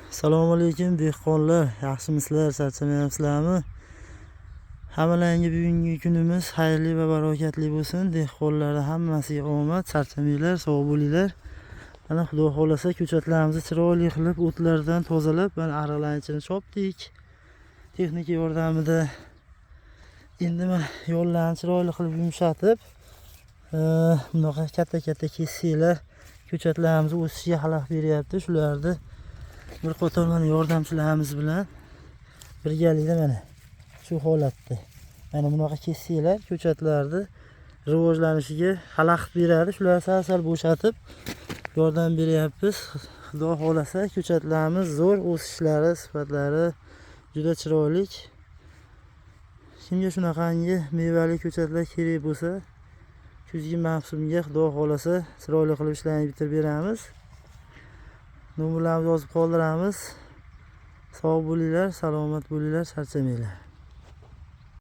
Assalomu alaykum dehqonlar, yaxshimisizlar, charchamayapsizlarmi? Hammalarga bugungi kunimiz xayrli va barokatli bo'lsin. Dehqonlarning hammasiga omad, charchamanglar, sog' bo'linglar. Mana Xudo xolasa ko'chatlarimizni chiroyli qilib o'tlardan tozalab, mana ariqlarning ichini chopdik. Texnika yordamida endi mana yo'llarni chiroyli qilib yumshatib, bunaqa katta-katta kesaklar ko'chatlarimiz o'sishiga xalaqit beryapti. Shularni bir qator mana yordamchilarimiz bilan birgalikda mana shu holatda mana bunaqa kesaklar ko'chatlarni rivojlanishiga xalaqit beradi. Shularni sal bo'shatib yordam beryapmiz. Xudo xolasa ko'chatlarimiz zo'r, o'sishlari, sifatlari juda chiroyli. Kimga shunaqangi mevali ko'chatlar kerak bo'lsa, kuzgi mavsumga Xudo xolasa chiroyli qilib ishlarni bitirib beramiz. Nomerlarimizni yozib qoldiramiz. Sog' bo'linglar, salomat bo'linglar, charchamanglar.